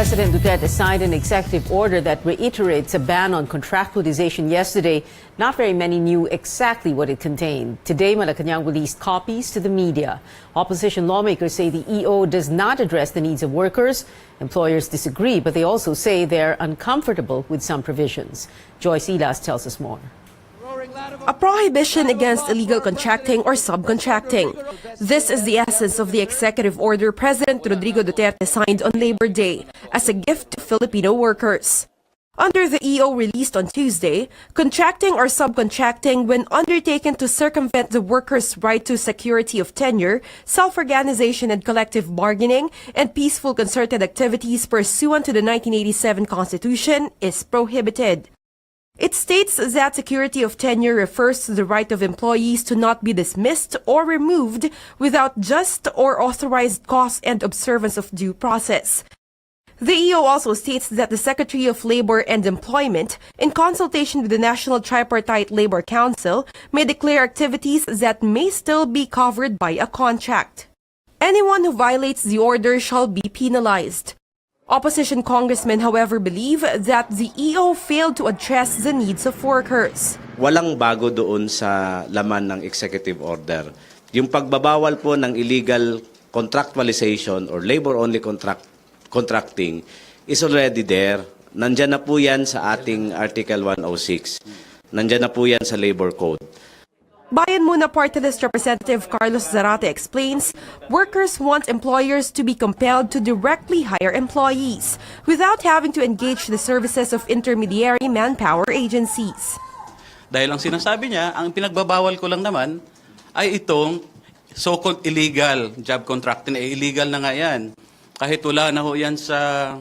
President Duterte signed an executive order that reiterates a ban on contractualization yesterday. Not very many knew exactly what it contained. Today, Malacanang released copies to the media. Opposition lawmakers say the EO does not address the needs of workers. Employers disagree, but they also say they're uncomfortable with some provisions. Joyce Ilas tells us more. A prohibition against illegal contracting or subcontracting. This is the essence of the executive order President Rodrigo Duterte signed on Labor Day as a gift to Filipino workers. Under the EO released on Tuesday, contracting or subcontracting when undertaken to circumvent the worker's right to security of tenure, self-organization and collective bargaining, and peaceful concerted activities pursuant to the 1987 Constitution is prohibited. It states that security of tenure refers to the right of employees to not be dismissed or removed without just or authorized cause and observance of due process. The EO also states that the Secretary of Labor and Employment, in consultation with the National Tripartite Labor Council, may declare activities that may still be covered by a contract. Anyone who violates the order shall be penalized. Opposition congressmen, however, believe that the EO failed to address the needs of workers. Walang bago doon sa laman ng executive order. Yung pagbabawal po ng illegal contractualization or labor-only contracting is already there. Nandyan na po yan sa ating Article 106. Nandyan na po yan sa Labor Code. Bayan Muna Party List Representative Carlos Zarate explains, workers want employers to be compelled to directly hire employees without having to engage the services of intermediary manpower agencies. Dahil ang sinasabi niya, ang pinagbabawal ko lang naman ay itong so-called illegal job contracting. Illegal na nga yan. Kahit wala na ho yan sa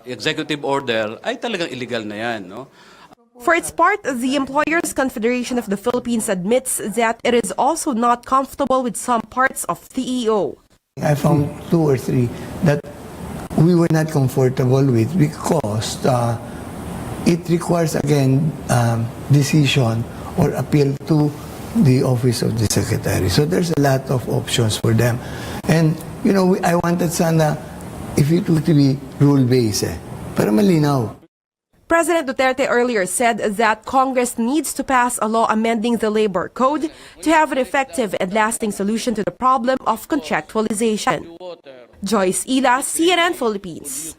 executive order, ay talagang illegal na yan. No? For its part, the Employers Confederation of the Philippines admits that it is also not comfortable with some parts of the EO. I found 2 or 3 that we were not comfortable with because it requires again decision or appeal to the office of the secretary. So there's a lot of options for them. And you know, I wanted sana if it would be rule-based, para malinaw. President Duterte earlier said that Congress needs to pass a law amending the Labor Code to have an effective and lasting solution to the problem of contractualization. Joyce Ilas, CNN Philippines.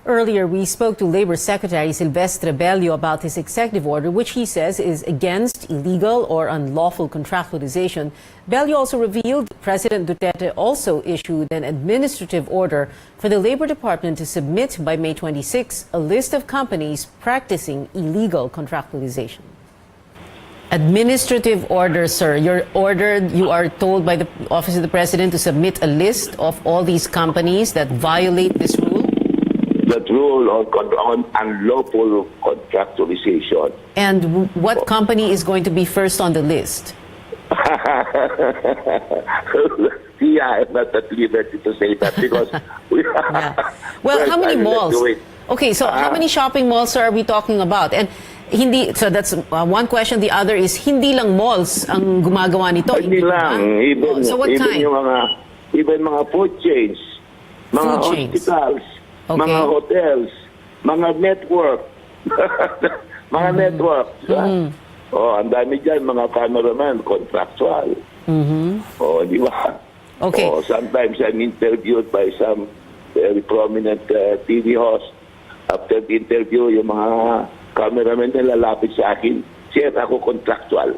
Earlier, we spoke to Labor Secretary Silvestre Bello about his executive order, which he says is against illegal or unlawful contractualization. Bello also revealed President Duterte also issued an administrative order for the Labor Department to submit by May 26 a list of companies practicing illegal contractualization. Administrative order, sir. You're ordered, you are told by the Office of the President to submit a list of all these companies that violate this rule? That rule on unlawful contractualization. And what company is going to be first on the list? Yeah, I'm not at liberty to say that because we Yeah. Well, how many malls? Okay, so how many shopping malls are we talking about? And hindi, so that's one question. The other is, hindi lang malls ang gumagawa nito. Hindi lang. Even, so what even kind? Even mga food chains, mga Food chains. hospitals, Okay. mga hotels, mga network, mga network. Oh, ang dami dyan, mga cameraman, contractual. Oh, di ba? Okay. Oh, sometimes I'm interviewed by some very prominent TV host. After the interview, yung mga cameraman na lalapit sa akin, sir, ako contractual.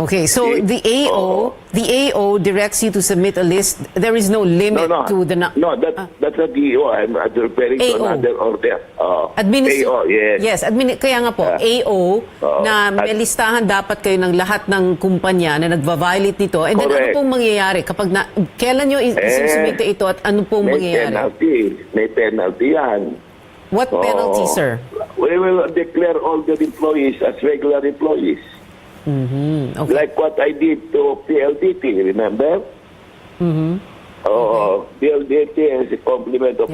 Okay, so the AO directs you to submit a list. There is no limit to the... No, that's a DO. I'm referring to another order. AO, yes. Yes, kaya nga po, AO, na may listahan dapat kayo ng lahat ng kumpanya na nagva-violate nito. And then ano pong mangyayari? Kailan nyo isusubmit ito at ano pong mangyayari? May penalty yan. What penalty, sir? We will declare all the employees as regular employees. Okay. Like what I did to PLDT, remember? PLDT is a complement of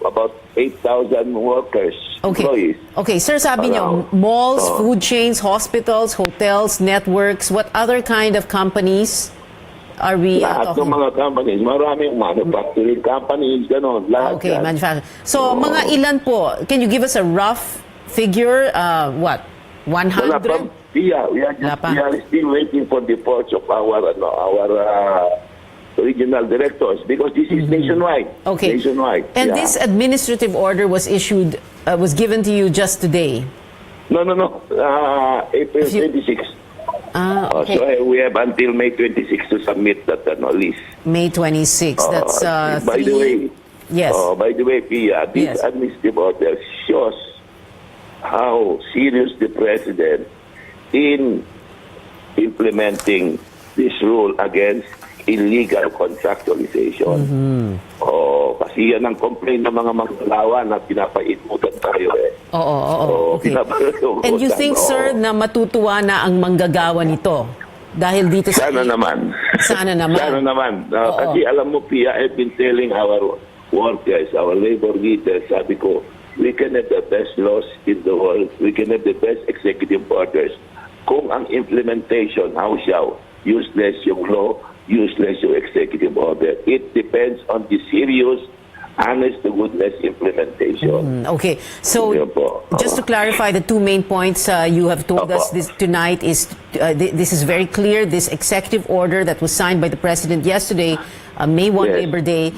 about 8,000 workers, employees. Okay, sir, sabi niyo, malls, food chains, hospitals, hotels, networks, what other kind of companies? are we Lahat ng talking? mga companies, maraming manufacturing companies, gano'n, lahat Okay, yan. manufacturing. So, mga ilan po? Can you give us a rough figure? What? Wala 100? pa, Pia, we Wala pa. are still waiting for the reports of our regional directors because this is nationwide. Okay. Nationwide. And yeah. this administrative order was issued, was given to you just today? No. April If you- 26. Okay. So we have until May 26 to submit that list. May 26. That's By the way, Yes. by the way, Pia, this Yes. administrative order shows how serious the president in implementing this rule against illegal contractualization. Kasi yan ang complaint ng mga maglalawan na pinapaikutan tayo Oo. Okay. And you think, sir, na matutuwa na ang manggagawa nito? Dahil dito sa... Sana naman. Sana naman. Sana naman. Oo. Kasi alam mo, Pia, I've been telling our workers, our labor leaders, sabi ko, we can have the best laws in the world. We can have the best executive orders. Kung ang implementation, how shall, useless yung law, useless yung executive order. It depends on the serious, honest-to-goodness implementation. Okay. So, Yun po. just to clarify, the two main points you have told us this tonight is, this is very clear, this executive order that was signed by the President yesterday, May 1 Yes. Labor Day,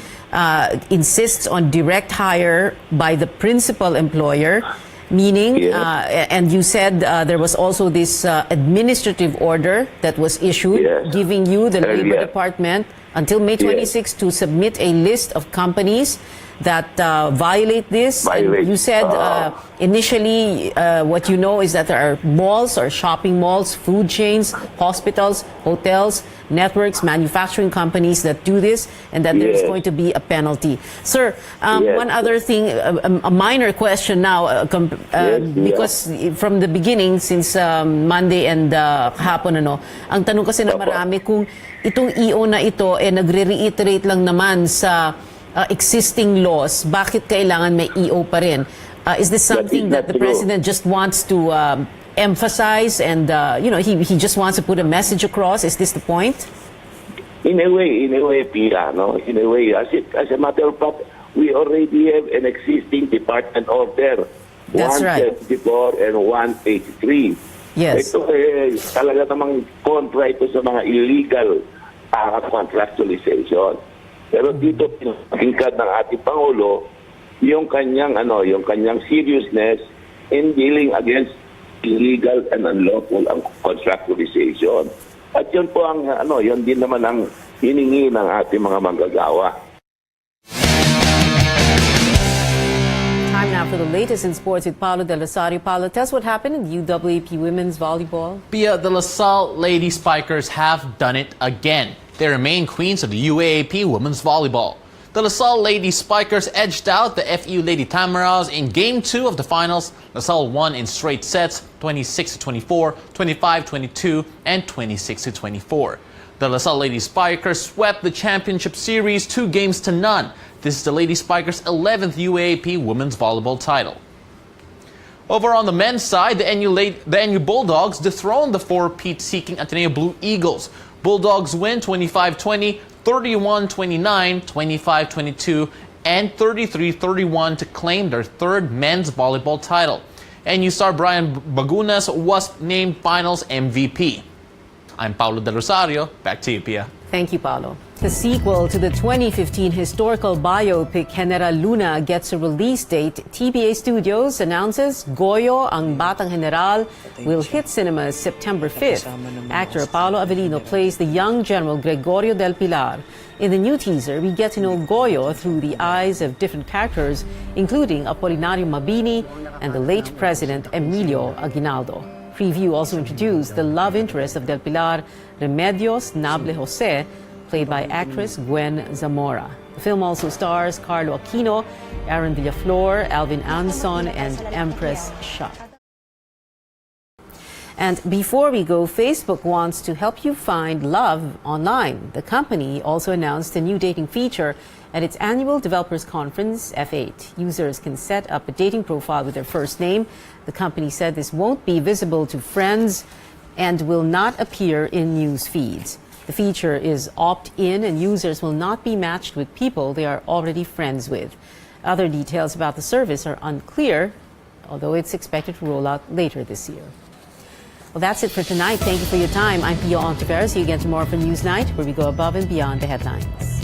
insists on direct hire by the principal employer, meaning, Yes. and you said there was also this administrative order that was issued, Yes. giving you, the Labor Earlier. Department, until May 26 to submit a list of companies that violate this. Violate. And you said initially what you know is that there are malls or shopping malls, food chains, hospitals, hotels, networks, manufacturing companies that do this, and that there is Yes. going to be a penalty. Sir, Yes. one other thing, a minor question now, Yes, because from the beginning, since Monday and kahapon, ang tanong kasi na Opo. marami kung itong EO na ito nagre-reiterate lang naman sa existing laws, bakit kailangan may EO pa rin? Is this something that That is the not true. President just wants to emphasize and, he just wants to put a message across? Is this the point? In a way, Pia, no? In a way, as a matter of fact, we already have an existing department order, That's right. 174 and 183. Yes. Ito talaga namang kontra ito sa mga illegal contractualization. Pero dito pinakingkad ng ating Pangulo yung kanyang seriousness in dealing against illegal and unlawful contractualization. At yun po ang yun din naman ang hiningi ng ating mga manggagawa. Time now for the latest in sports with Paolo Del Rosario. Paolo, tell us what happened in UAAP women's volleyball. Pia, the LaSalle Lady Spikers have done it again. They remain queens of the UAAP women's volleyball. The LaSalle Lady Spikers edged out the FEU Lady Tamaras in Game 2 of the finals. LaSalle won in straight sets, 26-24, 25-22, and 26-24. The LaSalle Lady Spikers swept the championship series 2-0. This is the Lady Spikers' 11th UAAP women's volleyball title. Over on the men's side, the NU Bulldogs dethroned the four-peat-seeking Ateneo Blue Eagles. Bulldogs win 25-20, 31-29, 25-22, and 33-31 to claim their third men's volleyball title. NU star Brian Bagunas was named Finals MVP. I'm Paulo Del Rosario. Back to you, Pia. Thank you, Paolo. The sequel to the 2015 historical biopic General Luna gets a release date. TBA Studios announces Goyo ang Batang General will hit cinemas September 5th. Actor Paolo Avellino plays the young General Gregorio del Pilar. In the new teaser, we get to know Goyo through the eyes of different characters, including Apolinario Mabini and the late President Emilio Aguinaldo. Preview also introduced the love interest of Del Pilar, Remedios Nable Jose, played by actress Gwen Zamora. The film also stars Carlo Aquino, Aaron Villaflor, Alvin Anson, and Empress Shah. And before we go, Facebook wants to help you find love online. The company also announced a new dating feature at its annual developers conference, F8. Users can set up a dating profile with their first name. The company said this won't be visible to friends and will not appear in news feeds. The feature is opt-in and users will not be matched with people they are already friends with. Other details about the service are unclear, although it's expected to roll out later this year. Well, that's it for tonight. Thank you for your time. I'm Pia Hontiveros. See you again tomorrow for Newsnight, where we go above and beyond the headlines.